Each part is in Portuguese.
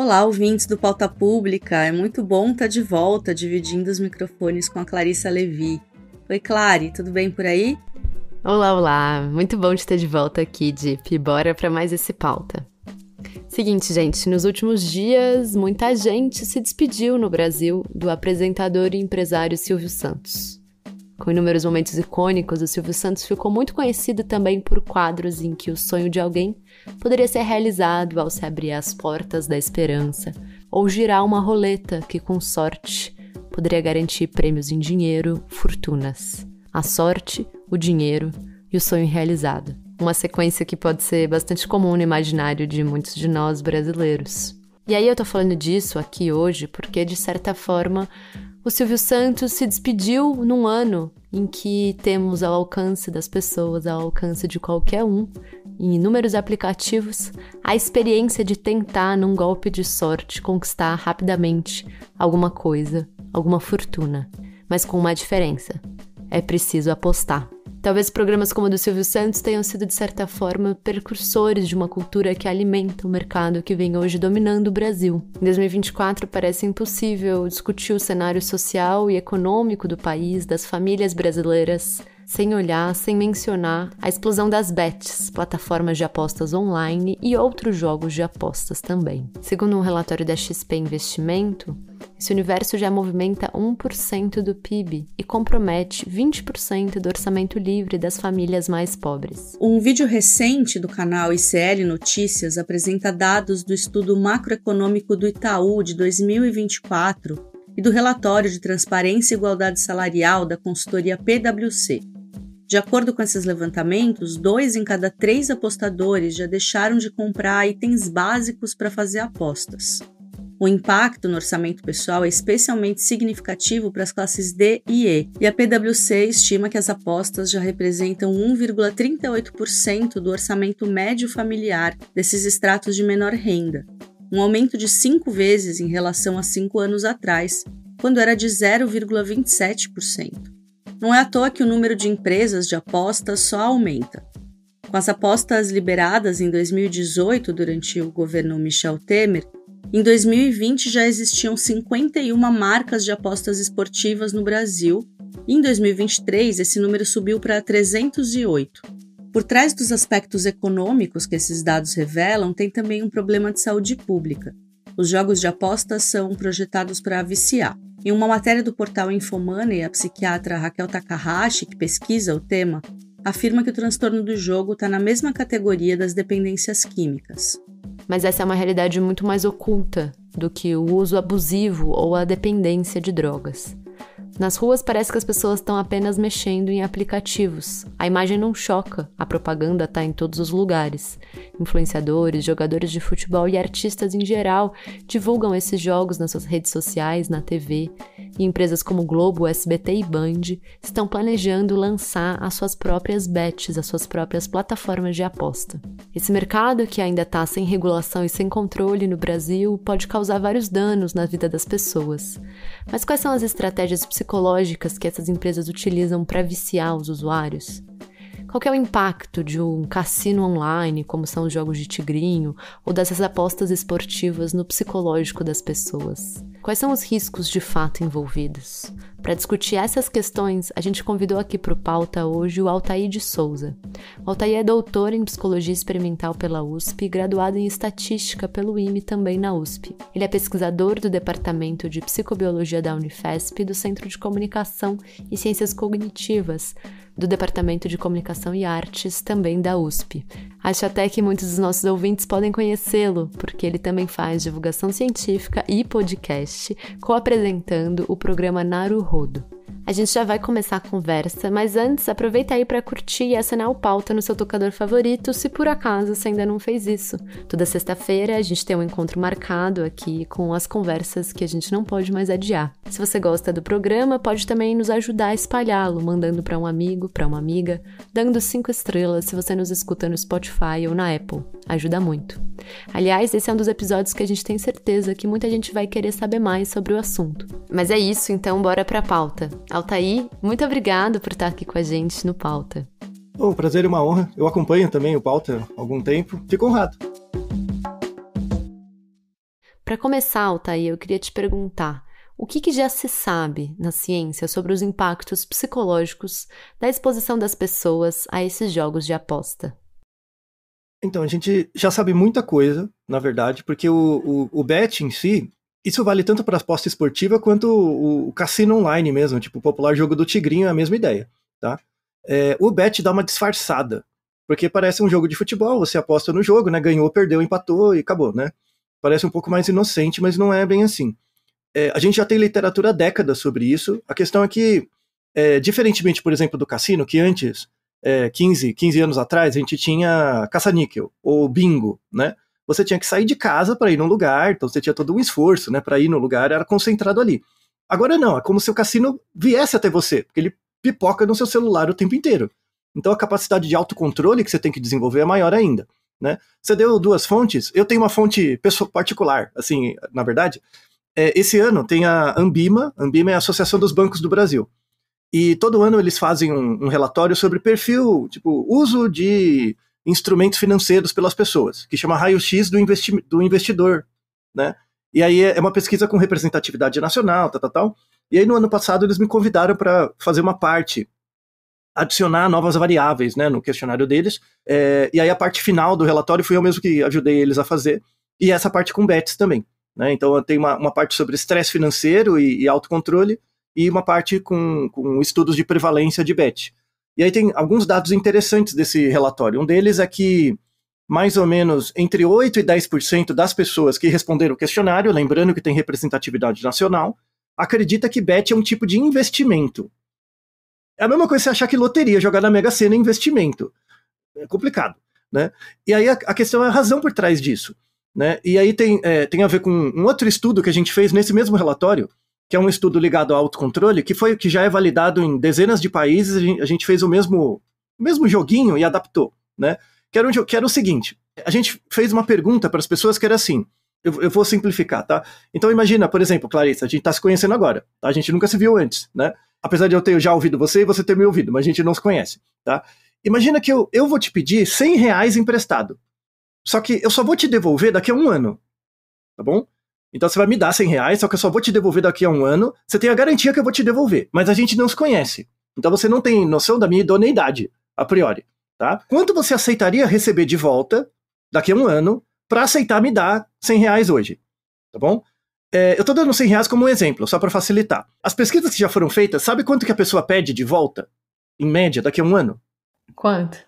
Olá, ouvintes do Pauta Pública. É muito bom estar de volta, dividindo os microfones com a Clarissa Levi. Oi, Clary, tudo bem por aí? Olá. Muito bom te ter de volta aqui, Dip. Bora para mais esse Pauta. Seguinte, gente, nos últimos dias, muita gente se despediu no Brasil do apresentador e empresário Silvio Santos. Com inúmeros momentos icônicos, o Silvio Santos ficou muito conhecido também por quadros em que o sonho de alguém poderia ser realizado ao se abrir as portas da esperança, ou girar uma roleta que, com sorte, poderia garantir prêmios em dinheiro, fortunas. A sorte, o dinheiro e o sonho realizado. Uma sequência que pode ser bastante comum no imaginário de muitos de nós brasileiros. E aí eu tô falando disso aqui hoje porque, de certa forma, o Silvio Santos se despediu num ano em que temos ao alcance das pessoas, ao alcance de qualquer um, em inúmeros aplicativos, a experiência de tentar, num golpe de sorte, conquistar rapidamente alguma coisa, alguma fortuna. Mas com uma diferença: é preciso apostar. Talvez programas como o do Silvio Santos tenham sido, de certa forma, precursores de uma cultura que alimenta o mercado que vem hoje dominando o Brasil. Em 2024, parece impossível discutir o cenário social e econômico do país, das famílias brasileiras, sem olhar, sem mencionar a explosão das bets, plataformas de apostas online e outros jogos de apostas também. Segundo um relatório da XP Investimento, esse universo já movimenta 1% do PIB e compromete 20% do orçamento livre das famílias mais pobres. Um vídeo recente do canal ICL Notícias apresenta dados do estudo macroeconômico do Itaú de 2024 e do relatório de transparência e igualdade salarial da consultoria PwC. De acordo com esses levantamentos, 2 em cada 3 apostadores já deixaram de comprar itens básicos para fazer apostas. O impacto no orçamento pessoal é especialmente significativo para as classes D e E, e a PwC estima que as apostas já representam 1,38% do orçamento médio familiar desses estratos de menor renda, um aumento de 5 vezes em relação a 5 anos atrás, quando era de 0,27%. Não é à toa que o número de empresas de apostas só aumenta. Com as apostas liberadas em 2018 durante o governo Michel Temer, em 2020 já existiam 51 marcas de apostas esportivas no Brasil e em 2023 esse número subiu para 308. Por trás dos aspectos econômicos que esses dados revelam, tem também um problema de saúde pública. Os jogos de apostas são projetados para viciar. Em uma matéria do portal Infomoney, a psiquiatra Raquel Takahashi, que pesquisa o tema, afirma que o transtorno do jogo está na mesma categoria das dependências químicas. Mas essa é uma realidade muito mais oculta do que o uso abusivo ou a dependência de drogas. Nas ruas parece que as pessoas estão apenas mexendo em aplicativos. A imagem não choca, a propaganda está em todos os lugares. Influenciadores, jogadores de futebol e artistas em geral divulgam esses jogos nas suas redes sociais, na TV. E empresas como Globo, SBT e Band estão planejando lançar as suas próprias bets, as suas próprias plataformas de aposta. Esse mercado, que ainda está sem regulação e sem controle no Brasil, pode causar vários danos na vida das pessoas. Mas quais são as estratégias psicológicas que essas empresas utilizam para viciar os usuários? Qual que é o impacto de um cassino online, como são os jogos de tigrinho, ou dessas apostas esportivas no psicológico das pessoas? Quais são os riscos de fato envolvidos? Para discutir essas questões, a gente convidou aqui para o Pauta hoje o Altair de Souza. O Altair é doutor em Psicologia Experimental pela USP e graduado em Estatística pelo IME também na USP. Ele é pesquisador do Departamento de Psicobiologia da Unifesp e do Centro de Comunicação e Ciências Cognitivas, do Departamento de Comunicação e Artes, também da USP. Acho até que muitos dos nossos ouvintes podem conhecê-lo, porque ele também faz divulgação científica e podcast, co-apresentando o programa Naruhodo. A gente já vai começar a conversa, mas antes aproveita aí para curtir e assinar o Pauta no seu tocador favorito, se por acaso você ainda não fez isso. Toda sexta-feira a gente tem um encontro marcado aqui com as conversas que a gente não pode mais adiar. Se você gosta do programa, pode também nos ajudar a espalhá-lo, mandando para um amigo, para uma amiga, dando 5 estrelas se você nos escuta no Spotify ou na Apple. Ajuda muito. Aliás, esse é um dos episódios que a gente tem certeza que muita gente vai querer saber mais sobre o assunto. Mas é isso, então bora pra pauta. Altair, muito obrigado por estar aqui com a gente no Pauta. Um prazer e uma honra. Eu acompanho também o Pauta há algum tempo. Fico honrado. Para começar, Altair, eu queria te perguntar, o que já se sabe na ciência sobre os impactos psicológicos da exposição das pessoas a esses jogos de aposta? Então, a gente já sabe muita coisa, na verdade, porque o bet em si, isso vale tanto para a aposta esportiva quanto o cassino online mesmo, tipo o popular jogo do tigrinho, é a mesma ideia, tá? O bet dá uma disfarçada, porque parece um jogo de futebol, você aposta no jogo, né? Ganhou, perdeu, empatou e acabou, né? Parece um pouco mais inocente, mas não é bem assim. A gente já tem literatura há décadas sobre isso. A questão é que, diferentemente, por exemplo, do cassino, que antes, 15 anos atrás, a gente tinha caça-níquel, ou bingo, né? Você tinha que sair de casa para ir num lugar, então você tinha todo um esforço, né, para ir no lugar, era concentrado ali. Agora não, é como se o cassino viesse até você, porque ele pipoca no seu celular o tempo inteiro. Então a capacidade de autocontrole que você tem que desenvolver é maior ainda, né? Você deu 2 fontes, eu tenho uma fonte particular, assim, na verdade. Esse ano tem a Ambima é a Associação dos Bancos do Brasil. E todo ano eles fazem um relatório sobre perfil, tipo, uso de instrumentos financeiros pelas pessoas, que chama raio-x do investidor, né? E aí é uma pesquisa com representatividade nacional, tal. E aí no ano passado eles me convidaram para fazer uma parte, adicionar novas variáveis, né, no questionário deles, e aí a parte final do relatório fui eu mesmo que ajudei eles a fazer, e essa parte com bets também, né? Então tem uma parte sobre estresse financeiro e autocontrole, e uma parte com estudos de prevalência de bet. E aí tem alguns dados interessantes desse relatório. Um deles é que mais ou menos entre 8% e 10% das pessoas que responderam o questionário, lembrando que tem representatividade nacional, acredita que bet é um tipo de investimento. É a mesma coisa você achar que loteria, jogar na Mega Sena é investimento. É complicado, né? E aí a questão é a razão por trás disso, né? E aí tem a ver com um outro estudo que a gente fez nesse mesmo relatório, que é um estudo ligado ao autocontrole, que já é validado em dezenas de países. A gente fez o mesmo joguinho e adaptou, né? Que era o seguinte, a gente fez uma pergunta para as pessoas que era assim, eu vou simplificar, tá? Então imagina, por exemplo, Clarissa, a gente está se conhecendo agora, tá? A gente nunca se viu antes, né? Apesar de eu ter já ouvido você e você ter me ouvido, mas a gente não se conhece, tá? Imagina que eu vou te pedir R$100 emprestado, só que eu só vou te devolver daqui a 1 ano, tá bom? Então você vai me dar R$100, só que eu só vou te devolver daqui a 1 ano. Você tem a garantia que eu vou te devolver, mas a gente não se conhece. Então você não tem noção da minha idoneidade, a priori, tá? Quanto você aceitaria receber de volta daqui a 1 ano para aceitar me dar R$100 hoje, tá bom? Eu tô dando R$100 como um exemplo, só para facilitar. As pesquisas que já foram feitas, sabe quanto que a pessoa pede de volta, em média, daqui a 1 ano? Quanto?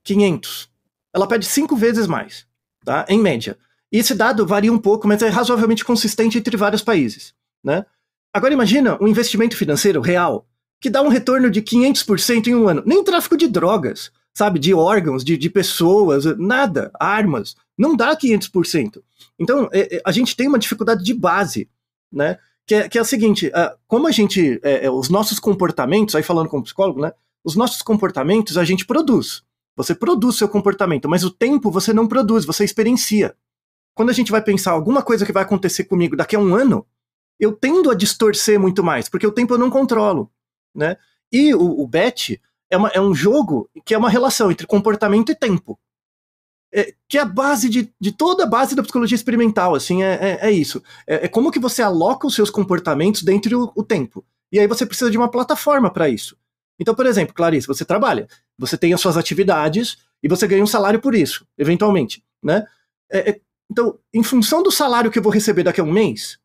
500. Ela pede 5 vezes mais, tá? Em média. E esse dado varia um pouco, mas é razoavelmente consistente entre vários países, né? Agora imagina um investimento financeiro real, que dá um retorno de 500% em 1 ano. Nem tráfico de drogas, sabe? De órgãos, de pessoas, nada, armas. Não dá 500%. Então, a gente tem uma dificuldade de base, né? Que é a seguinte, como a gente, os nossos comportamentos, aí falando como psicólogo, né? Os nossos comportamentos a gente produz. Você produz seu comportamento, mas o tempo você não produz, você experiencia. Quando a gente vai pensar alguma coisa que vai acontecer comigo daqui a 1 ano, eu tendo a distorcer muito mais, porque o tempo eu não controlo, né? E o bet é um jogo que é uma relação entre comportamento e tempo. Que é a base de toda a base da psicologia experimental, assim, é isso. É como que você aloca os seus comportamentos dentro do tempo. E aí você precisa de uma plataforma para isso. Então, por exemplo, Clarice, você trabalha, você tem as suas atividades e você ganha um salário por isso, eventualmente, né? Então, em função do salário que eu vou receber daqui a 1 mês,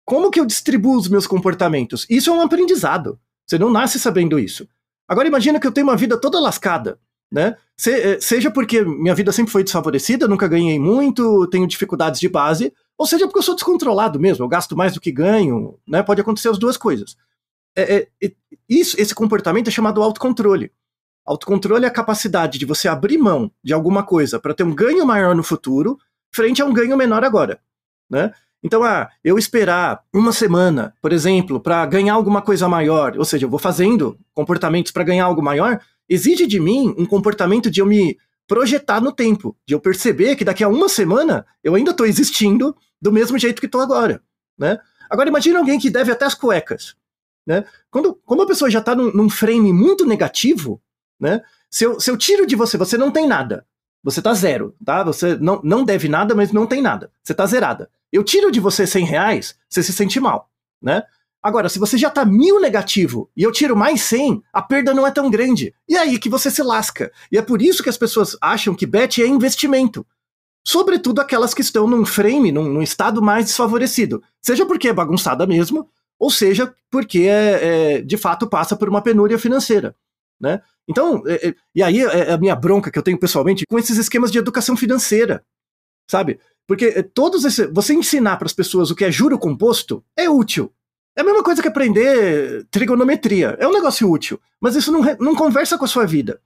como que eu distribuo os meus comportamentos? Isso é um aprendizado. Você não nasce sabendo isso. Agora imagina que eu tenho uma vida toda lascada, né? Seja porque minha vida sempre foi desfavorecida, nunca ganhei muito, tenho dificuldades de base, ou seja porque eu sou descontrolado mesmo, eu gasto mais do que ganho, né? Pode acontecer as duas coisas. Esse comportamento é chamado autocontrole. Autocontrole é a capacidade de você abrir mão de alguma coisa para ter um ganho maior no futuro, frente a um ganho menor agora, né? Então, eu esperar 1 semana, por exemplo, para ganhar alguma coisa maior, ou seja, eu vou fazendo comportamentos para ganhar algo maior, exige de mim um comportamento de eu me projetar no tempo, de eu perceber que daqui a 1 semana eu ainda estou existindo do mesmo jeito que estou agora, né? Agora imagina alguém que deve até as cuecas, né? Como a pessoa já está num frame muito negativo, né? Se eu tiro de você, você não tem nada. Você tá zero, tá? Você não deve nada, mas não tem nada. Você tá zerada. Eu tiro de você R$100, você se sente mal, né? Agora, se você já tá 1.000 negativo e eu tiro mais 100, a perda não é tão grande. E é aí que você se lasca. E é por isso que as pessoas acham que bet é investimento. Sobretudo aquelas que estão num frame, num estado mais desfavorecido. Seja porque é bagunçada mesmo, ou seja porque de fato passa por uma penúria financeira, né? Então, e aí é a minha bronca que eu tenho pessoalmente com esses esquemas de educação financeira, sabe? Porque você ensinar para as pessoas o que é juro composto é útil. É a mesma coisa que aprender trigonometria. É um negócio útil, mas isso não conversa com a sua vida.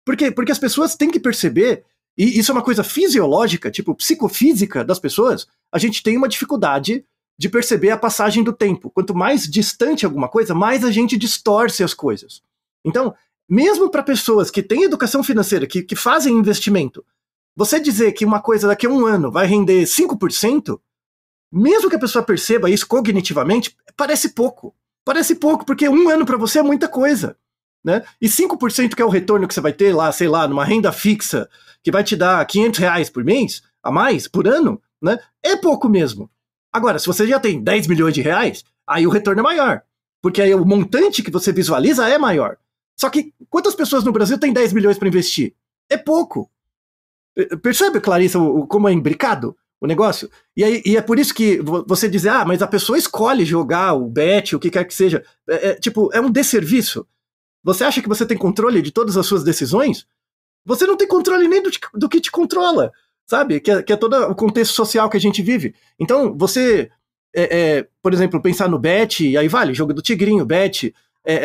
Por quê? Porque as pessoas têm que perceber, e isso é uma coisa fisiológica, tipo psicofísica das pessoas, a gente tem uma dificuldade de perceber a passagem do tempo. Quanto mais distante alguma coisa, mais a gente distorce as coisas. Então, mesmo para pessoas que têm educação financeira, que fazem investimento, você dizer que uma coisa daqui a um ano vai render 5%, mesmo que a pessoa perceba isso cognitivamente, parece pouco. Parece pouco, porque um ano para você é muita coisa, né? E 5% que é o retorno que você vai ter lá, sei lá, numa renda fixa, que vai te dar R$500 por mês, a mais, por ano, né? É pouco mesmo. Agora, se você já tem 10 milhões de reais, aí o retorno é maior. Porque aí o montante que você visualiza é maior. Só que quantas pessoas no Brasil têm 10 milhões para investir? É pouco. Percebe, Clarissa, como é imbricado o negócio? E é por isso que você diz, mas a pessoa escolhe jogar o bet, o que quer que seja. É um desserviço. Você acha que você tem controle de todas as suas decisões? Você não tem controle nem do que te controla, sabe? Que é todo o contexto social que a gente vive. Então, você, por exemplo, pensar no bet, e aí vale, jogo do tigrinho, bet.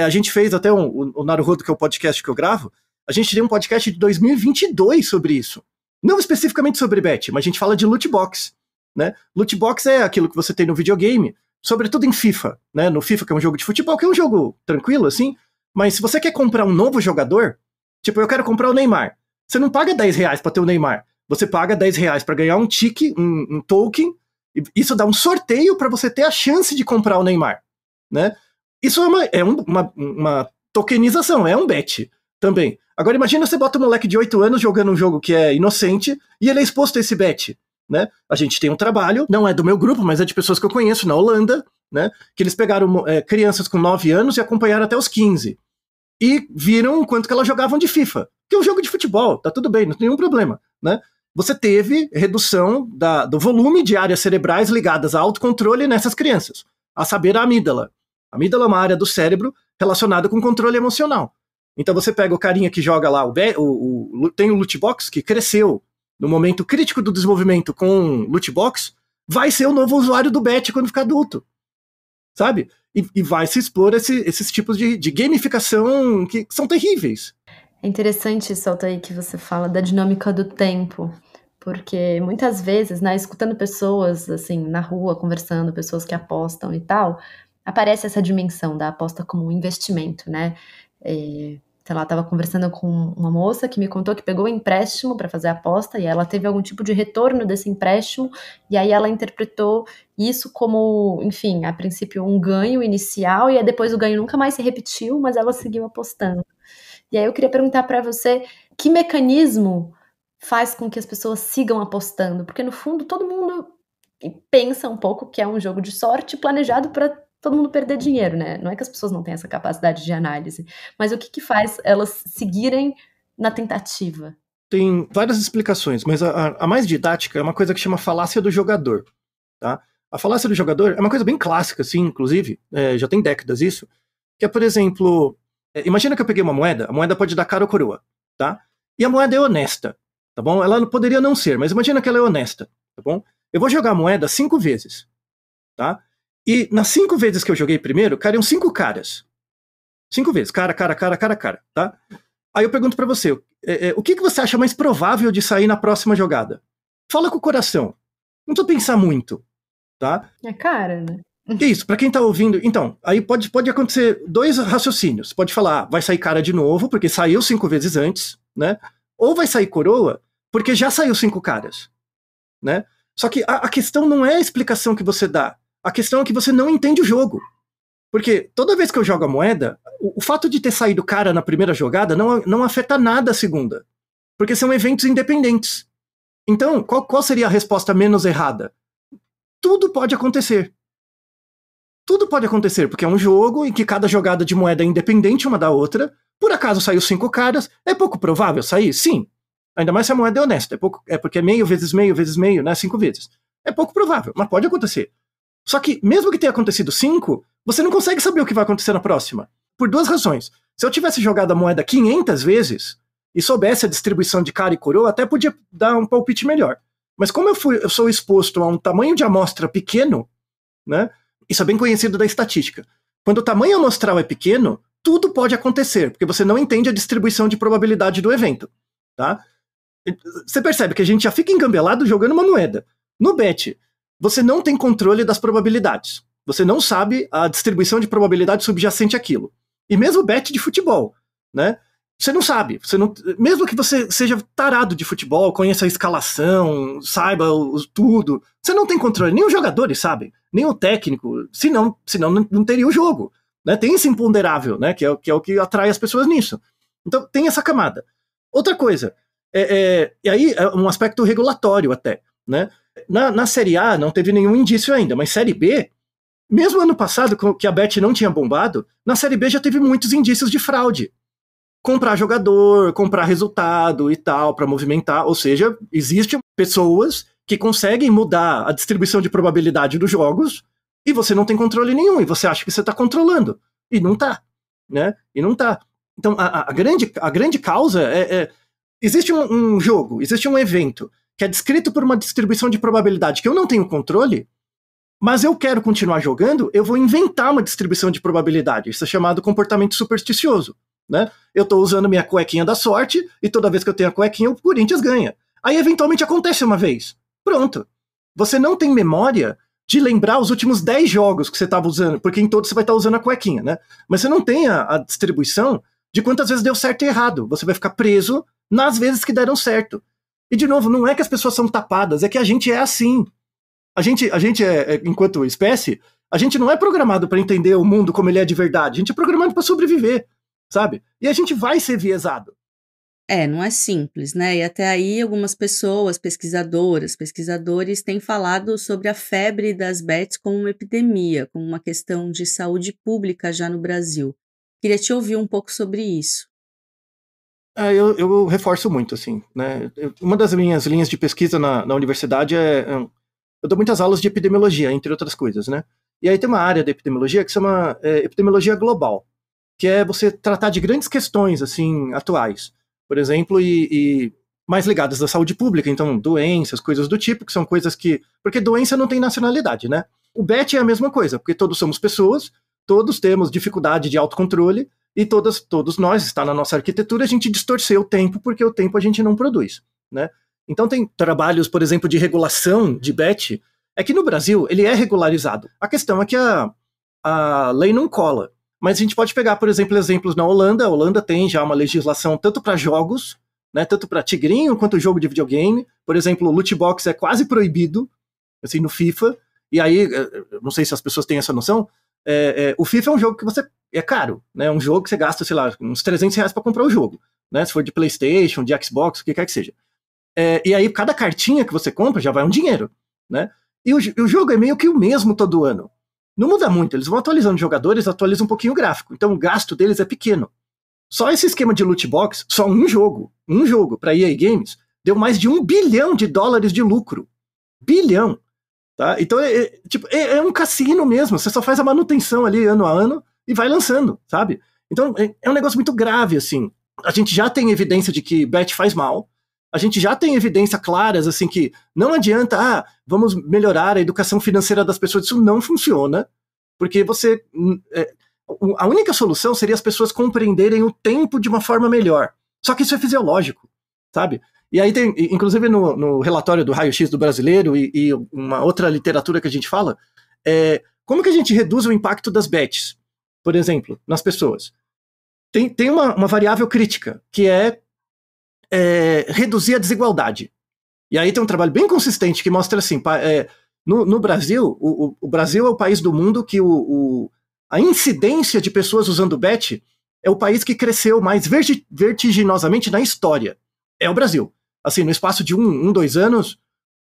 A gente fez até o Naruhodo, que é o podcast que eu gravo, a gente tem um podcast de 2022 sobre isso. Não especificamente sobre bet, mas a gente fala de loot box, né? Loot box é aquilo que você tem no videogame, sobretudo em FIFA, né? No FIFA, que é um jogo de futebol, que é um jogo tranquilo, assim, mas se você quer comprar um novo jogador, tipo, eu quero comprar o Neymar, você não paga R$10 para ter o Neymar, você paga R$10 para ganhar um tique, um token, e isso dá um sorteio para você ter a chance de comprar o Neymar, né? Isso é uma tokenização, é um bet também. Agora imagina você bota um moleque de 8 anos jogando um jogo que é inocente e ele é exposto a esse bet, né? A gente tem um trabalho, não é do meu grupo, mas é de pessoas que eu conheço na Holanda, né? Que eles pegaram crianças com 9 anos e acompanharam até os 15. E viram o quanto que elas jogavam de FIFA. Que é um jogo de futebol, tá tudo bem, não tem nenhum problema, né? Você teve redução do volume de áreas cerebrais ligadas a autocontrole nessas crianças, a saber, a amígdala. A amígdala é uma área do cérebro relacionada com controle emocional. Então você pega o carinha que joga lá, tem o loot box, que cresceu no momento crítico do desenvolvimento com loot box, vai ser o novo usuário do bet quando ficar adulto, sabe? E vai se expor esses tipos de gamificação que são terríveis. É interessante isso, Altair, que você fala da dinâmica do tempo, porque muitas vezes, né, escutando pessoas, assim, na rua, conversando, pessoas que apostam e tal, aparece essa dimensão da aposta como um investimento, né? Sei lá, estava conversando com uma moça que me contou que pegou um empréstimo para fazer a aposta e ela teve algum tipo de retorno desse empréstimo e aí ela interpretou isso como, enfim, a princípio um ganho inicial e aí depois o ganho nunca mais se repetiu, mas ela seguiu apostando. E aí eu queria perguntar para você, que mecanismo faz com que as pessoas sigam apostando? Porque no fundo todo mundo pensa um pouco que é um jogo de sorte planejado para todo mundo perder dinheiro, né? Não é que as pessoas não têm essa capacidade de análise, mas o que faz elas seguirem na tentativa? Tem várias explicações, mas a mais didática é uma coisa que chama falácia do jogador, tá? A falácia do jogador é uma coisa bem clássica, assim, inclusive, já tem décadas isso, que é, por exemplo, imagina que eu peguei uma moeda, a moeda pode dar cara ou coroa, tá? E a moeda é honesta, tá bom? Ela poderia não ser, mas imagina que ela é honesta, tá bom? Eu vou jogar a moeda 5 vezes, tá? E nas 5 vezes que eu joguei primeiro, caíram 5 caras. 5 vezes, cara, tá? Aí eu pergunto pra você, o que você acha mais provável de sair na próxima jogada? Fala com o coração. Não precisa pensar muito, tá? É cara, né? Isso, pra quem tá ouvindo, então, aí pode acontecer 2 raciocínios. Pode falar, vai sair cara de novo, porque saiu 5 vezes antes, né? Ou vai sair coroa, porque já saiu 5 caras, né? Só que a questão não é a explicação que você dá. A questão é que você não entende o jogo. Porque toda vez que eu jogo a moeda, o fato de ter saído cara na primeira jogada não afeta nada a segunda. Porque são eventos independentes. Então, qual seria a resposta menos errada? tudo pode acontecer. Tudo pode acontecer, porque é um jogo em que cada jogada de moeda é independente uma da outra. Por acaso saiu 5 caras, é pouco provável sair? Sim. Ainda mais se a moeda é honesta, é porque é meio vezes meio vezes meio, né? 5 vezes. É pouco provável, mas pode acontecer. Só que, mesmo que tenha acontecido 5, você não consegue saber o que vai acontecer na próxima. Por 2 razões. Se eu tivesse jogado a moeda 500 vezes e soubesse a distribuição de cara e coroa, até podia dar um palpite melhor. Mas como eu sou exposto a um tamanho de amostra pequeno, né? Isso é bem conhecido da estatística. Quando o tamanho amostral é pequeno, tudo pode acontecer, porque você não entende a distribuição de probabilidade do evento. Tá? Você percebe que a gente já fica engambelado jogando uma moeda. No bet, você não tem controle das probabilidades. Você não sabe a distribuição de probabilidade subjacente àquilo. E mesmo bet de futebol, né? Você não sabe. Mesmo que você seja tarado de futebol, conheça a escalação, saiba tudo, você não tem controle. Nem os jogadores sabem, nem o técnico, senão não teria o jogo. Né? Tem esse imponderável, né? que é o que atrai as pessoas nisso. Então tem essa camada. Outra coisa, e aí é um aspecto regulatório até. Né? Na Série A não teve nenhum indício ainda, mas Série B, mesmo ano passado, que a Bet não tinha bombado, na Série B já teve muitos indícios de fraude. Comprar jogador, comprar resultado e tal, para movimentar. Ou seja, existem pessoas que conseguem mudar a distribuição de probabilidade dos jogos e você não tem controle nenhum, e você acha que você está controlando. E não está. Né? E não está. Então, a grande causa existe um jogo, existe um evento que é descrito por uma distribuição de probabilidade que eu não tenho controle, mas eu quero continuar jogando, eu vou inventar uma distribuição de probabilidade. Isso é chamado comportamento supersticioso. Né? Eu estou usando minha cuequinha da sorte e toda vez que eu tenho a cuequinha, o Corinthians ganha. Aí eventualmente acontece uma vez. Pronto. Você não tem memória de lembrar os últimos 10 jogos que você estava usando, porque em todos você vai estar usando a cuequinha, né? Mas você não tem a distribuição de quantas vezes deu certo e errado. Você vai ficar preso nas vezes que deram certo. E de novo, não é que as pessoas são tapadas, é que a gente é assim. A gente enquanto espécie, a gente não é programado para entender o mundo como ele é de verdade. A gente é programado para sobreviver. Sabe? E a gente vai ser viesado. Não é simples, né? E até aí algumas pessoas, pesquisadores têm falado sobre a febre das bets como uma epidemia, como uma questão de saúde pública já no Brasil. Queria te ouvir um pouco sobre isso. Eu reforço muito, assim, né? Uma das minhas linhas de pesquisa na universidade eu dou muitas aulas de epidemiologia, entre outras coisas, né? E aí tem uma área da epidemiologia que se chama epidemiologia global, que é você tratar de grandes questões, assim, atuais. Por exemplo, e mais ligadas à saúde pública, então doenças, coisas do tipo, que são coisas que... Porque doença não tem nacionalidade, né? O bet é a mesma coisa, porque todos somos pessoas, todos temos dificuldade de autocontrole, e todos nós, está na nossa arquitetura, a gente distorceu o tempo, porque o tempo a gente não produz, né? Então tem trabalhos, por exemplo, de regulação de bet, é que no Brasil ele é regularizado. A questão é que a lei não cola. Mas a gente pode pegar, por exemplo, exemplos na Holanda. A Holanda tem já uma legislação tanto para jogos, né, tanto para tigrinho quanto jogo de videogame. Por exemplo, o loot box é quase proibido, assim, no FIFA. E aí, não sei se as pessoas têm essa noção, o FIFA é um jogo que é caro, né? É um jogo que você gasta, sei lá, uns R$300 para comprar o jogo, né? Se for de PlayStation, de Xbox, o que quer que seja. E aí, cada cartinha que você compra já vai um dinheiro, né? E o jogo é meio que o mesmo todo ano. Não muda muito, eles vão atualizando jogadores, atualizam um pouquinho o gráfico. Então o gasto deles é pequeno. Só esse esquema de loot box, só um jogo para EA Games, deu mais de $1 bilhão de lucro. Bilhão. Tá? Então é um cassino mesmo, você só faz a manutenção ali ano a ano e vai lançando, sabe? Então é um negócio muito grave, assim. A gente já tem evidência de que bet faz mal, a gente já tem evidências claras, assim, que não adianta, vamos melhorar a educação financeira das pessoas. Isso não funciona, porque a única solução seria as pessoas compreenderem o tempo de uma forma melhor. Só que isso é fisiológico, sabe? E aí tem, inclusive no relatório do raio-x do brasileiro e uma outra literatura que a gente fala, como que a gente reduz o impacto das bets, por exemplo, nas pessoas? Tem uma variável crítica, que é reduzir a desigualdade. E aí tem um trabalho bem consistente que mostra assim, no Brasil, o Brasil é o país do mundo que a incidência de pessoas usando bet é o país que cresceu mais vertiginosamente na história. É o Brasil. Assim, no espaço de 2 anos,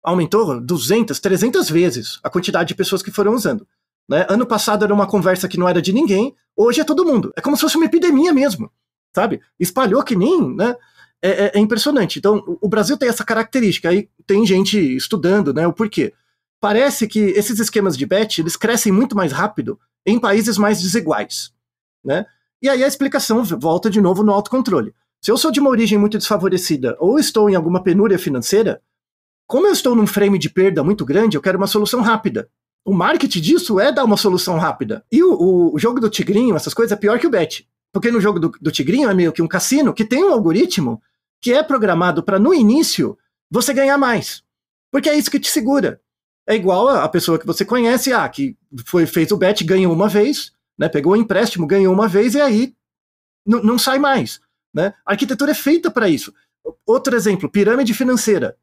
aumentou 200, 300 vezes a quantidade de pessoas que foram usando. Né? Ano passado era uma conversa que não era de ninguém, hoje é todo mundo. É como se fosse uma epidemia mesmo, sabe? Espalhou que nem, né? É impressionante. Então, o Brasil tem essa característica. Aí tem gente estudando, né, o porquê. Parece que esses esquemas de bet, eles crescem muito mais rápido em países mais desiguais, né? E aí a explicação volta de novo no autocontrole. Se eu sou de uma origem muito desfavorecida ou estou em alguma penúria financeira, como eu estou num frame de perda muito grande, eu quero uma solução rápida. O marketing disso é dar uma solução rápida. E o jogo do tigrinho, essas coisas, é pior que o bet. Porque no jogo do tigrinho é meio que um cassino que tem um algoritmo que é programado para, no início, você ganhar mais. Porque é isso que te segura. É igual a pessoa que você conhece, que fez o bet, ganhou uma vez, né, pegou o empréstimo, ganhou uma vez, e aí não sai mais. Né? A arquitetura é feita para isso. Outro exemplo, pirâmide financeira.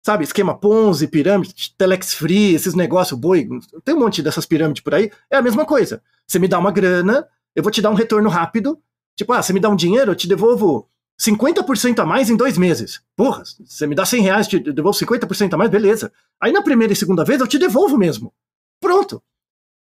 Sabe, esquema Ponzi, pirâmide, Telex Free, esses negócios, boi, tem um monte dessas pirâmides por aí, é a mesma coisa. Você me dá uma grana, eu vou te dar um retorno rápido, tipo, você me dá um dinheiro, eu te devolvo 50% a mais em 2 meses. Porra, você me dá R$100, te devolvo 50% a mais, beleza. Aí na primeira e segunda vez eu te devolvo mesmo. Pronto.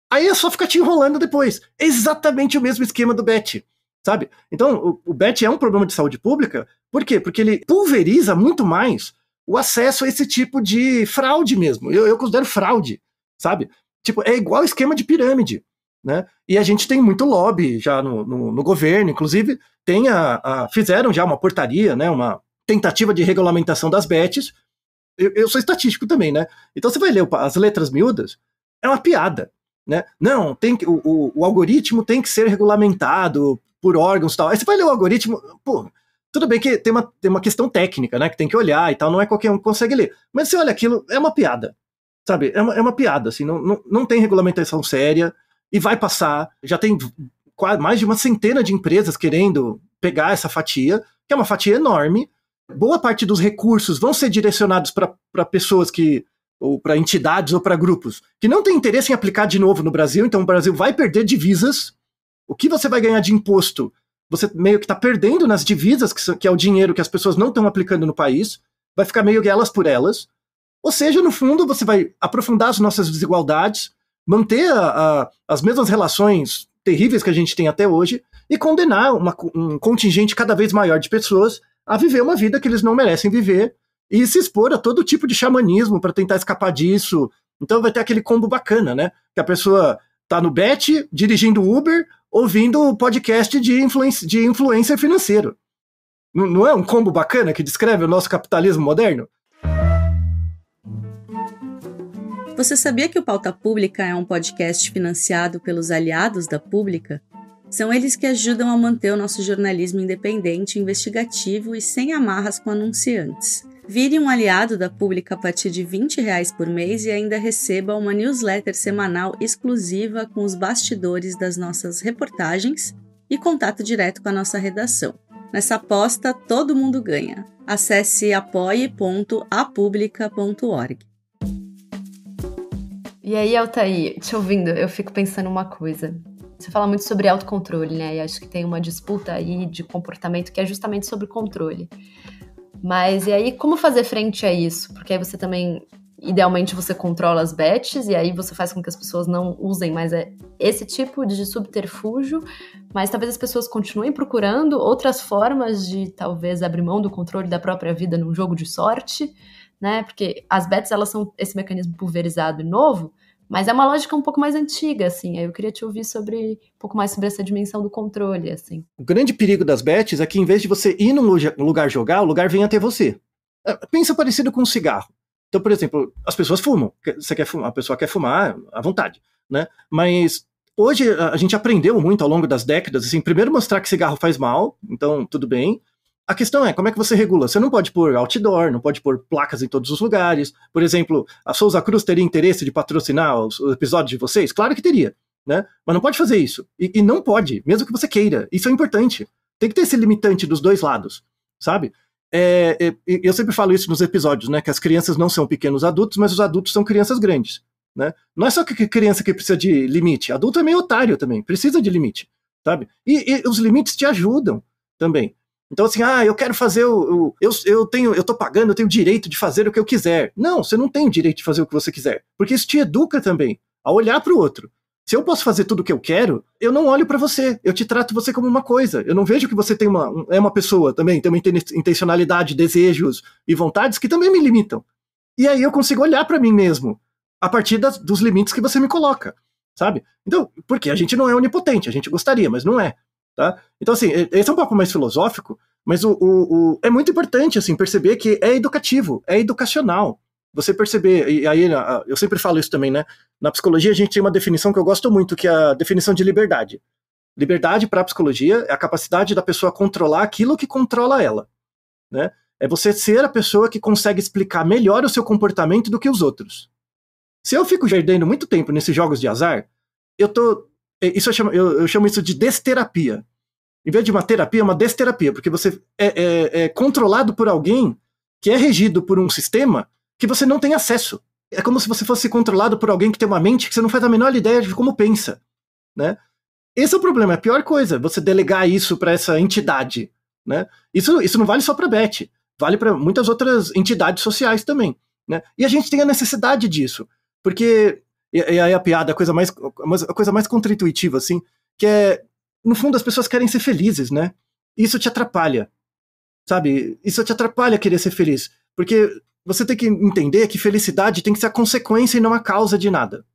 Aí é só ficar te enrolando depois. É exatamente o mesmo esquema do bet, sabe? Então, o bet é um problema de saúde pública, por quê? Porque ele pulveriza muito mais o acesso a esse tipo de fraude mesmo. Eu considero fraude, sabe? Tipo, é igual esquema de pirâmide, né? E a gente tem muito lobby já no governo, inclusive fizeram já uma portaria, né? Uma tentativa de regulamentação das bets. Eu sou estatístico também, né? Então você vai ler as letras miúdas, é uma piada, né? Não, o algoritmo tem que ser regulamentado por órgãos e tal. Aí você vai ler o algoritmo, pô, tudo bem que tem uma questão técnica, né, que tem que olhar e tal, não é qualquer um que consegue ler. Mas você olha aquilo, é uma piada, sabe? É uma piada, assim, não tem regulamentação séria e vai passar. Já tem mais de uma centena de empresas querendo pegar essa fatia, que é uma fatia enorme. Boa parte dos recursos vão ser direcionados para pessoas ou para entidades ou para grupos que não têm interesse em aplicar de novo no Brasil, então o Brasil vai perder divisas. O que você vai ganhar de imposto, você meio que está perdendo nas divisas, que é o dinheiro que as pessoas não estão aplicando no país, vai ficar meio que elas por elas. Ou seja, no fundo, você vai aprofundar as nossas desigualdades, manter as mesmas relações terríveis que a gente tem até hoje e condenar um contingente cada vez maior de pessoas a viver uma vida que eles não merecem viver e se expor a todo tipo de xamanismo para tentar escapar disso. Então vai ter aquele combo bacana, né? Que a pessoa tá no bet, dirigindo Uber, ouvindo podcast de influencer financeiro. Não é um combo bacana que descreve o nosso capitalismo moderno? Você sabia que o Pauta Pública é um podcast financiado pelos aliados da Pública? São eles que ajudam a manter o nosso jornalismo independente, investigativo e sem amarras com anunciantes. Vire um aliado da Pública a partir de R$20 por mês e ainda receba uma newsletter semanal exclusiva com os bastidores das nossas reportagens e contato direto com a nossa redação. Nessa aposta, todo mundo ganha. Acesse apoie.apublica.org. E aí, Altair, te ouvindo, eu fico pensando uma coisa. Você fala muito sobre autocontrole, né? E acho que tem uma disputa aí de comportamento que é justamente sobre controle. Mas e aí, como fazer frente a isso? Porque aí você também, idealmente, você controla as bets e aí você faz com que as pessoas não usem mais esse tipo de subterfúgio, mas talvez as pessoas continuem procurando outras formas de, talvez, abrir mão do controle da própria vida num jogo de sorte, né? Porque as bets, elas são esse mecanismo pulverizado e novo, mas é uma lógica um pouco mais antiga, assim. Aí eu queria te ouvir um pouco mais sobre essa dimensão do controle, assim. O grande perigo das bets é que, em vez de você ir num lugar jogar, o lugar vem até você. Pensa parecido com um cigarro. Então, por exemplo, as pessoas fumam. Você quer fumar, a pessoa quer fumar à vontade, né? Mas hoje a gente aprendeu muito ao longo das décadas, assim, primeiro mostrar que cigarro faz mal, então tudo bem. A questão é, como é que você regula? Você não pode pôr outdoor, não pode pôr placas em todos os lugares. Por exemplo, a Souza Cruz teria interesse de patrocinar os episódios de vocês? Claro que teria, né? Mas não pode fazer isso. E não pode, mesmo que você queira. Isso é importante. Tem que ter esse limitante dos dois lados, sabe? Eu sempre falo isso nos episódios, né? Que as crianças não são pequenos adultos, mas os adultos são crianças grandes, né? Não é só criança que precisa de limite. Adulto é meio otário também, precisa de limite, sabe? E os limites te ajudam também. Então, assim, eu quero fazer eu tô pagando, eu tenho o direito de fazer o que eu quiser. Não, você não tem o direito de fazer o que você quiser, porque isso te educa também a olhar para o outro. Se eu posso fazer tudo o que eu quero, eu não olho para você, eu te trato você como uma coisa. Eu não vejo que você é uma pessoa também, tem uma intencionalidade, desejos e vontades que também me limitam. E aí eu consigo olhar para mim mesmo, a partir dos limites que você me coloca, sabe? Então, porque a gente não é onipotente, a gente gostaria, mas não é. Tá? Então, assim, esse é um papo mais filosófico, mas é muito importante, assim, perceber que é educativo, é educacional. Você perceber, e aí eu sempre falo isso também, né? Na psicologia a gente tem uma definição que eu gosto muito, que é a definição de liberdade. Liberdade para a psicologia é a capacidade da pessoa controlar aquilo que controla ela, né? É você ser a pessoa que consegue explicar melhor o seu comportamento do que os outros. Se eu fico perdendo muito tempo nesses jogos de azar, eu chamo isso de desterapia. Em vez de uma terapia, é uma desterapia, porque você é controlado por alguém que é regido por um sistema que você não tem acesso. É como se você fosse controlado por alguém que tem uma mente que você não faz a menor ideia de como pensa, né? Esse é o problema, é a pior coisa, você delegar isso para essa entidade, né? Isso não vale só para Beth, vale para muitas outras entidades sociais também, né? E a gente tem a necessidade disso, porque e aí a piada, a coisa mais contra-intuitiva, assim, que é, no fundo, as pessoas querem ser felizes, né? Isso te atrapalha, sabe? Isso te atrapalha querer ser feliz, porque você tem que entender que felicidade tem que ser a consequência e não a causa de nada.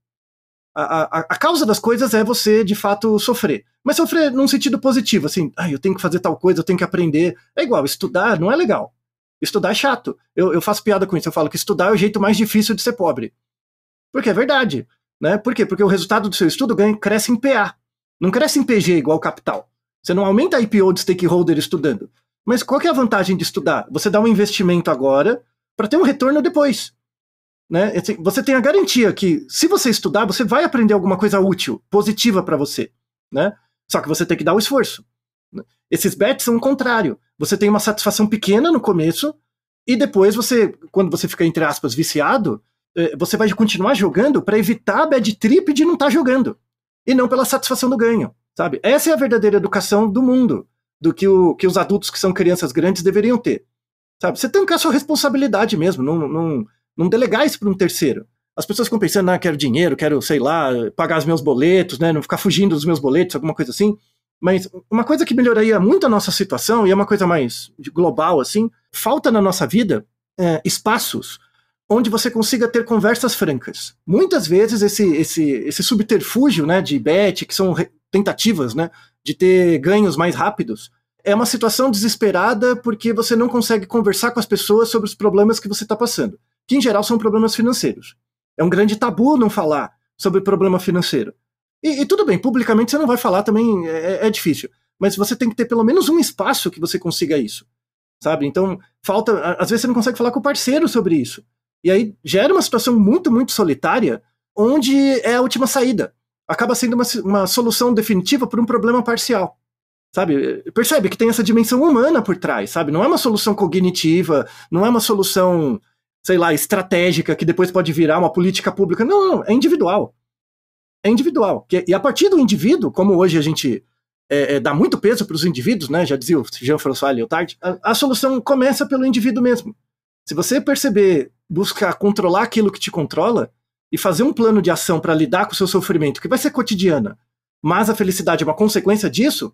A causa das coisas é você, de fato, sofrer. Mas sofrer num sentido positivo, assim, eu tenho que fazer tal coisa, eu tenho que aprender. É igual, estudar não é legal. Estudar é chato. Eu faço piada com isso, eu falo que estudar é o jeito mais difícil de ser pobre. Porque é verdade, né? Por quê? Porque o resultado do seu estudo cresce em PA. Não cresce em PG igual capital. Você não aumenta a IPO de stakeholder estudando. Mas qual que é a vantagem de estudar? Você dá um investimento agora para ter um retorno depois, né? Você tem a garantia que, se você estudar, você vai aprender alguma coisa útil, positiva para você, né? Só que você tem que dar o esforço. Esses bets são o contrário. Você tem uma satisfação pequena no começo e depois quando você fica, entre aspas, viciado, você vai continuar jogando para evitar a bad trip de não estar jogando e não pela satisfação do ganho, sabe? Essa é a verdadeira educação do mundo, do que os adultos que são crianças grandes deveriam ter. Sabe? Você tancar sua responsabilidade mesmo, não delegar isso para um terceiro. As pessoas ficam pensando, quero dinheiro, quero, sei lá, pagar os meus boletos, né? Não ficar fugindo dos meus boletos, alguma coisa assim. Mas uma coisa que melhoraria muito a nossa situação, e é uma coisa mais global, assim, falta na nossa vida espaços onde você consiga ter conversas francas. Muitas vezes esse subterfúgio, né, de bet, que são tentativas, né, de ter ganhos mais rápidos, é uma situação desesperada porque você não consegue conversar com as pessoas sobre os problemas que você está passando, que em geral são problemas financeiros. É um grande tabu não falar sobre problema financeiro. E tudo bem, publicamente você não vai falar também, é difícil. Mas você tem que ter pelo menos um espaço que você consiga isso, sabe? Então, às vezes você não consegue falar com o parceiro sobre isso. E aí gera uma situação muito, muito solitária, onde é a última saída. Acaba sendo uma solução definitiva para um problema parcial. Sabe? Percebe que tem essa dimensão humana por trás, sabe? Não é uma solução cognitiva, não é uma solução, sei lá, estratégica que depois pode virar uma política pública. Não, é individual. É individual. E a partir do indivíduo, como hoje a gente dá muito peso para os indivíduos, né? Já dizia o Jean-François Lyotard, a solução começa pelo indivíduo mesmo. Se você perceber, buscar controlar aquilo que te controla e fazer um plano de ação para lidar com o seu sofrimento, que vai ser cotidiana, mas a felicidade é uma consequência disso,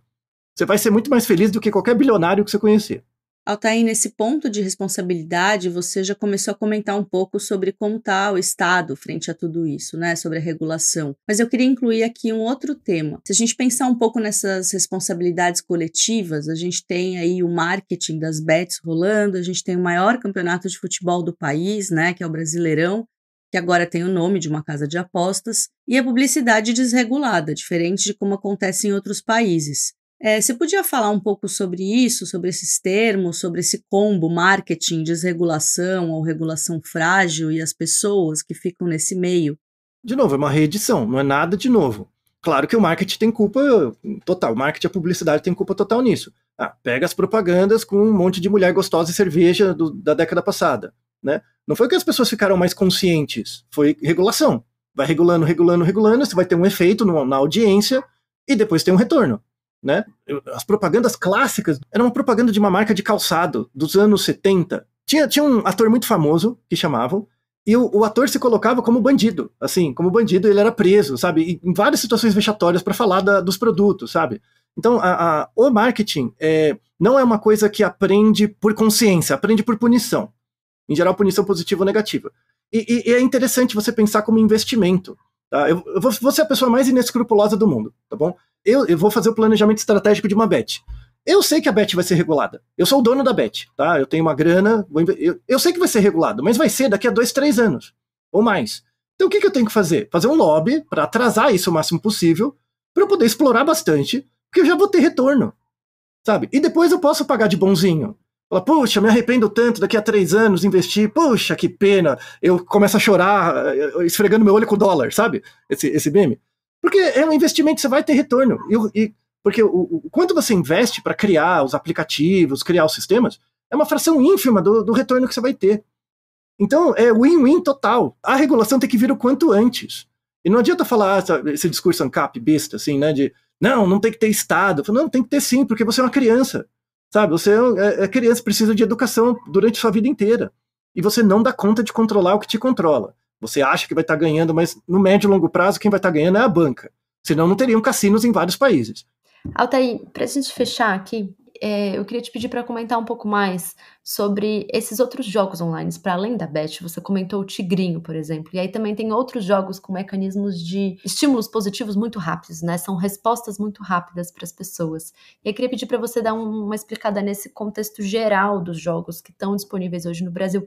você vai ser muito mais feliz do que qualquer bilionário que você conhecer. Altair, nesse ponto de responsabilidade, você já começou a comentar um pouco sobre como está o Estado frente a tudo isso, né? Sobre a regulação. Mas eu queria incluir aqui um outro tema. Se a gente pensar um pouco nessas responsabilidades coletivas, a gente tem aí o marketing das bets rolando, a gente tem o maior campeonato de futebol do país, né? Que é o Brasileirão, que agora tem o nome de uma casa de apostas, e a publicidade desregulada, diferente de como acontece em outros países. Você podia falar um pouco sobre isso, sobre esses termos, sobre esse combo marketing, desregulação ou regulação frágil e as pessoas que ficam nesse meio? De novo, é uma reedição, não é nada de novo. Claro que o marketing tem culpa total, o marketing e a publicidade tem culpa total nisso. Pega as propagandas com um monte de mulher gostosa e cerveja da década passada, né? Não foi que as pessoas ficaram mais conscientes, foi regulação. Vai regulando, você vai ter um efeito na audiência e depois tem um retorno. né? As propagandas clássicas, era uma propaganda de uma marca de calçado dos anos 70. Tinha um ator muito famoso, que chamavam, e o ator se colocava como bandido, assim, como bandido ele era preso, sabe, em várias situações vexatórias para falar dos produtos, sabe. Então, o marketing não é uma coisa que aprende por consciência, aprende por punição. Em geral, punição positiva ou negativa. E é interessante você pensar como investimento. Tá? Eu vou ser a pessoa mais inescrupulosa do mundo, tá bom? Eu vou fazer o planejamento estratégico de uma bet. Eu sei que a bet vai ser regulada. Eu sou o dono da bet, tá? Eu tenho uma grana, eu sei que vai ser regulado, mas vai ser daqui a 2, 3 anos, ou mais. Então o que eu tenho que fazer? Fazer um lobby para atrasar isso o máximo possível, para eu poder explorar bastante, porque eu já vou ter retorno, sabe? E depois eu posso pagar de bonzinho. Falar, puxa, me arrependo tanto, daqui a 3 anos investir, puxa, que pena. Eu começo a chorar, esfregando meu olho com o dólar, sabe? Esse meme. Porque é um investimento, você vai ter retorno. Porque o quanto você investe para criar os aplicativos, criar os sistemas, é uma fração ínfima do retorno que você vai ter. Então, é win-win total. A regulação tem que vir o quanto antes. E não adianta falar esse discurso ANCAP besta, assim, né, de não tem que ter Estado. Não, tem que ter sim, porque você é uma criança. Sabe, você é criança, precisa de educação durante sua vida inteira. E você não dá conta de controlar o que te controla. Você acha que vai estar ganhando, mas no médio e longo prazo quem vai estar ganhando é a banca. Senão não teriam cassinos em vários países. Altair, para a gente fechar aqui, eu queria te pedir para comentar um pouco mais sobre esses outros jogos online, para além da Bet. Você comentou o Tigrinho, por exemplo, e aí também tem outros jogos com mecanismos de estímulos positivos muito rápidos, né? São respostas muito rápidas para as pessoas. E eu queria pedir para você dar uma explicada nesse contexto geral dos jogos que estão disponíveis hoje no Brasil,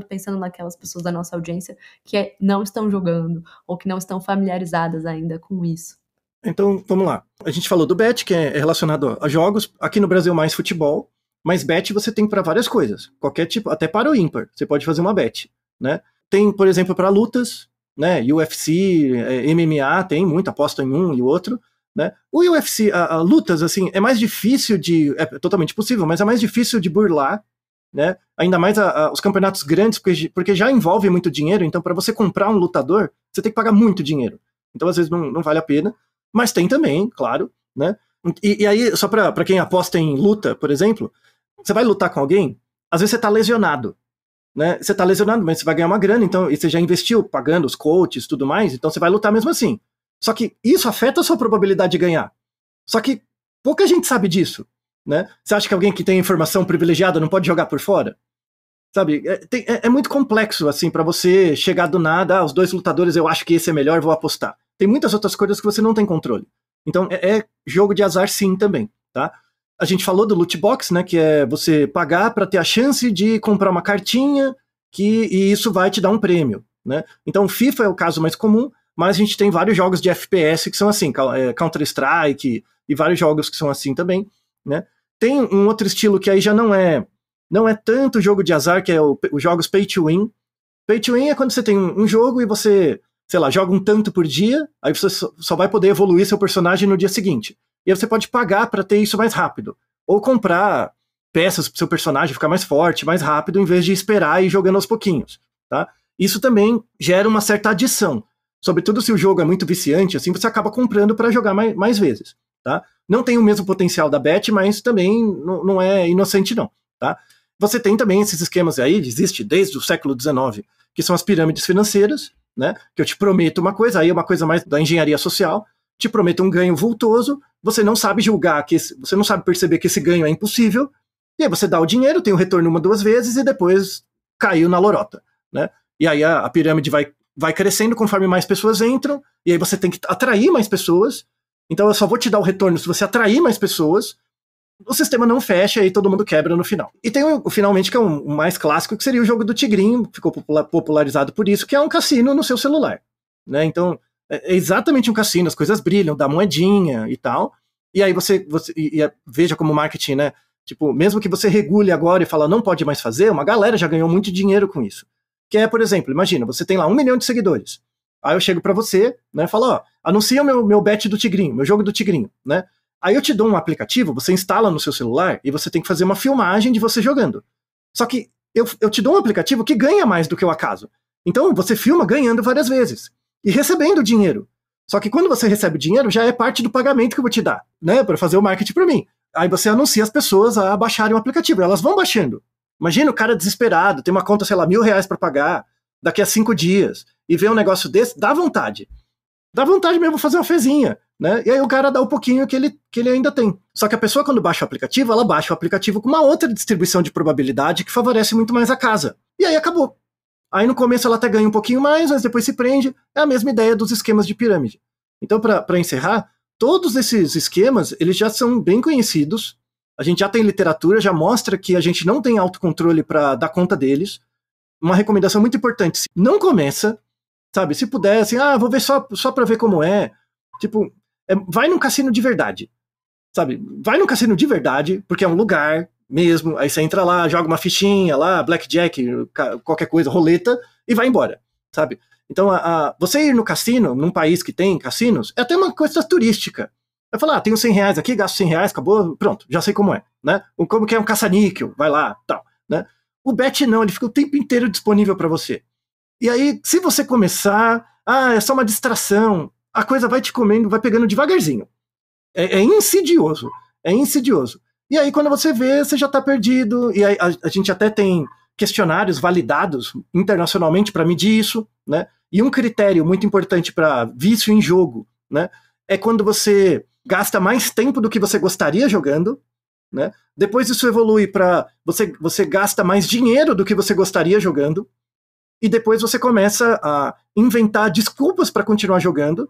pensando naquelas pessoas da nossa audiência que não estão jogando ou que não estão familiarizadas ainda com isso. Então, vamos lá. A gente falou do bet, que é relacionado a jogos. Aqui no Brasil, mais futebol. Mas bet você tem para várias coisas. Qualquer tipo, até para o ímpar. Você pode fazer uma bet, né? Tem, por exemplo, para lutas, né? UFC, MMA, tem muito, aposta em um e o outro, né? O UFC, lutas, assim, é mais difícil é totalmente possível, mas é mais difícil de burlar, né? Ainda mais os campeonatos grandes, porque já envolve muito dinheiro. Então, para você comprar um lutador, você tem que pagar muito dinheiro. Então, às vezes, não vale a pena. Mas tem também, claro, né? E aí, só pra quem aposta em luta, por exemplo, você vai lutar com alguém, às vezes você tá lesionado, né? Você tá lesionado, mas você vai ganhar uma grana, então, e você já investiu pagando os coaches e tudo mais, então você vai lutar mesmo assim. Só que isso afeta a sua probabilidade de ganhar. Só que pouca gente sabe disso, né? Você acha que alguém que tem informação privilegiada não pode jogar por fora? Sabe? É muito complexo, assim, pra você chegar do nada, os 2 lutadores, eu acho que esse é melhor, vou apostar. Tem muitas outras coisas que você não tem controle. Então, é jogo de azar sim também, tá? A gente falou do loot box, né, que é você pagar para ter a chance de comprar uma cartinha e isso vai te dar um prêmio, né? Então, FIFA é o caso mais comum, mas a gente tem vários jogos de FPS que são assim, Counter-Strike e vários jogos que são assim também, né? Tem um outro estilo que aí já não é tanto jogo de azar, que é os jogos Pay to Win. Pay to Win é quando você tem um jogo e você, sei lá, joga um tanto por dia, aí você só vai poder evoluir seu personagem no dia seguinte. E aí você pode pagar para ter isso mais rápido. Ou comprar peças pro seu personagem ficar mais forte, mais rápido, em vez de esperar e ir jogando aos pouquinhos, tá? Isso também gera uma certa adição. Sobretudo se o jogo é muito viciante, assim, você acaba comprando para jogar mais vezes, tá? Não tem o mesmo potencial da bet, mas também não é inocente não, tá? Você tem também esses esquemas aí, existe desde o século XIX, que são as pirâmides financeiras, né? Que eu te prometo uma coisa, aí é uma coisa mais da engenharia social, te prometo um ganho vultoso, você não sabe julgar, você não sabe perceber que esse ganho é impossível, e aí você dá o dinheiro, tem o retorno 1, 2 vezes, e depois caiu na lorota, né? E aí a pirâmide vai crescendo conforme mais pessoas entram, e aí você tem que atrair mais pessoas, então eu só vou te dar o retorno se você atrair mais pessoas, o sistema não fecha e todo mundo quebra no final. E tem o finalmente, que é o mais clássico, que seria o jogo do Tigrinho, ficou popularizado por isso, que é um cassino no seu celular, né? Então, é exatamente um cassino, as coisas brilham, dá moedinha e tal, e aí você veja como marketing, né? Tipo, mesmo que você regule agora e fala, não pode mais fazer, uma galera já ganhou muito dinheiro com isso. Que é, por exemplo, imagina, você tem lá 1 milhão de seguidores, aí eu chego pra você, né, falo, ó, anuncia o meu bet do Tigrinho, meu jogo do Tigrinho, né? Aí eu te dou um aplicativo, você instala no seu celular e você tem que fazer uma filmagem de você jogando. Só que eu te dou um aplicativo que ganha mais do que o acaso. Então você filma ganhando várias vezes e recebendo dinheiro. Só que quando você recebe dinheiro, já é parte do pagamento que eu vou te dar, né? Para fazer o marketing para mim. Aí você anuncia as pessoas a baixarem o aplicativo. Elas vão baixando. Imagina o cara desesperado, tem uma conta, sei lá, R$1.000 para pagar daqui a 5 dias e vê um negócio desse, dá vontade. Dá vontade mesmo de fazer uma fezinha, né? E aí o cara dá o pouquinho que ele ainda tem. Só que a pessoa, quando baixa o aplicativo, ela baixa o aplicativo com uma outra distribuição de probabilidade que favorece muito mais a casa. E aí acabou. Aí no começo ela até ganha um pouquinho mais, mas depois se prende. É a mesma ideia dos esquemas de pirâmide. Então, para encerrar, todos esses esquemas, eles já são bem conhecidos. A gente já tem literatura, já mostra que a gente não tem autocontrole para dar conta deles. Uma recomendação muito importante, não começa, sabe? Se puder, assim, vou ver só para ver como é. Tipo, vai num cassino de verdade, sabe? Vai num cassino de verdade, porque é um lugar mesmo, aí você entra lá, joga uma fichinha lá, blackjack, qualquer coisa, roleta, e vai embora, sabe? Então, você ir no cassino, num país que tem cassinos, é até uma coisa turística. Vai falar, tenho R$100 aqui, gasto R$100, acabou, pronto, já sei como é, né? Como que é um caça-níquel, vai lá, tal, né? O bet não, ele fica o tempo inteiro disponível para você. E aí, se você começar, é só uma distração, a coisa vai te comendo, vai pegando devagarzinho. É insidioso, é insidioso. E aí, quando você vê, você já está perdido. E aí, a gente até tem questionários validados internacionalmente para medir isso, né? E um critério muito importante para vício em jogo, né, é quando você gasta mais tempo do que você gostaria jogando, né? Depois isso evolui para você gasta mais dinheiro do que você gostaria jogando. E depois você começa a inventar desculpas para continuar jogando.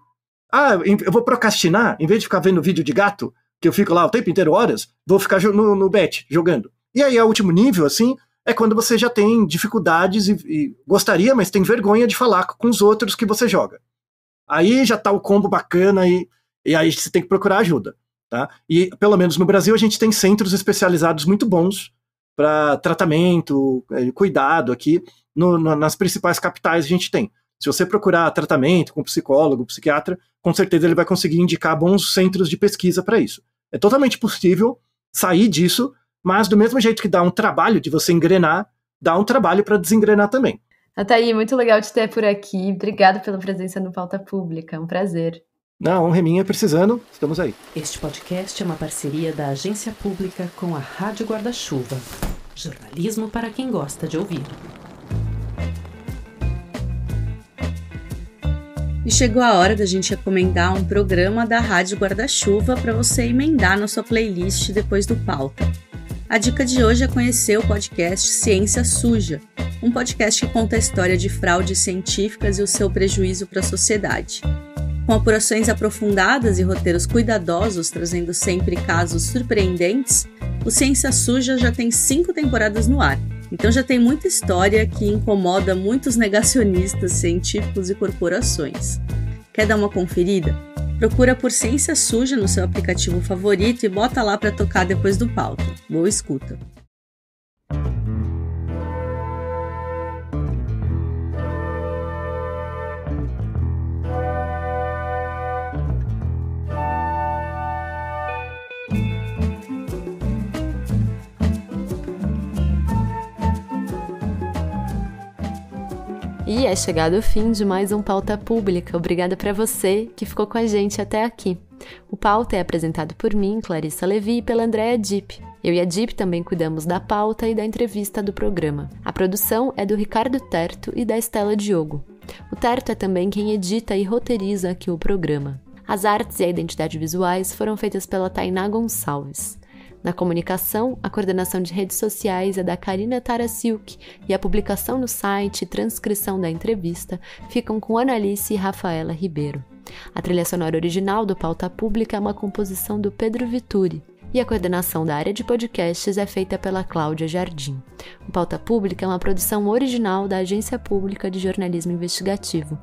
Eu vou procrastinar, em vez de ficar vendo vídeo de gato, que eu fico lá o tempo inteiro, horas, vou ficar no bet, jogando. E aí, o último nível, assim, é quando você já tem dificuldades e gostaria, mas tem vergonha de falar com os outros que você joga. Aí já tá o combo bacana e aí você tem que procurar ajuda, tá? E, pelo menos no Brasil, a gente tem centros especializados muito bons para tratamento, cuidado aqui. Nas principais capitais a gente tem. Se você procurar tratamento com psicólogo, psiquiatra, com certeza ele vai conseguir indicar bons centros de pesquisa para isso. É totalmente possível sair disso, mas do mesmo jeito que dá um trabalho de você engrenar, dá um trabalho para desengrenar também. Athaí, muito legal te ter por aqui. Obrigado pela presença no Pauta Pública, um prazer. Não, honra minha, precisando, estamos aí. Este podcast é uma parceria da Agência Pública com a Rádio Guarda-Chuva. Jornalismo para quem gosta de ouvir. E chegou a hora da gente recomendar um programa da Rádio Guarda-Chuva para você emendar na sua playlist depois do Pauta. A dica de hoje é conhecer o podcast Ciência Suja, um podcast que conta a história de fraudes científicas e o seu prejuízo para a sociedade. Com apurações aprofundadas e roteiros cuidadosos, trazendo sempre casos surpreendentes, o Ciência Suja já tem 5 temporadas no ar. Então já tem muita história que incomoda muitos negacionistas científicos e corporações. Quer dar uma conferida? Procura por Ciência Suja no seu aplicativo favorito e bota lá para tocar depois do Pauta. Boa escuta! E é chegado o fim de mais um Pauta Pública. Obrigada para você que ficou com a gente até aqui. O Pauta é apresentado por mim, Clarissa Levi, e pela Andréa Dipp. Eu e a Dipp também cuidamos da pauta e da entrevista do programa. A produção é do Ricardo Terto e da Estela Diogo. O Terto é também quem edita e roteiriza aqui o programa. As artes e a identidade visuais foram feitas pela Tainá Gonçalves. Na comunicação, a coordenação de redes sociais é da Karina Tarasilk e a publicação no site e transcrição da entrevista ficam com Analice e Rafaela Ribeiro. A trilha sonora original do Pauta Pública é uma composição do Pedro Vituri e a coordenação da área de podcasts é feita pela Cláudia Jardim. O Pauta Pública é uma produção original da Agência Pública de Jornalismo Investigativo.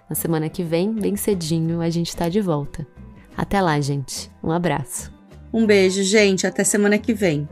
Na semana que vem, bem cedinho, a gente está de volta. Até lá, gente. Um abraço. Um beijo, gente. Até semana que vem.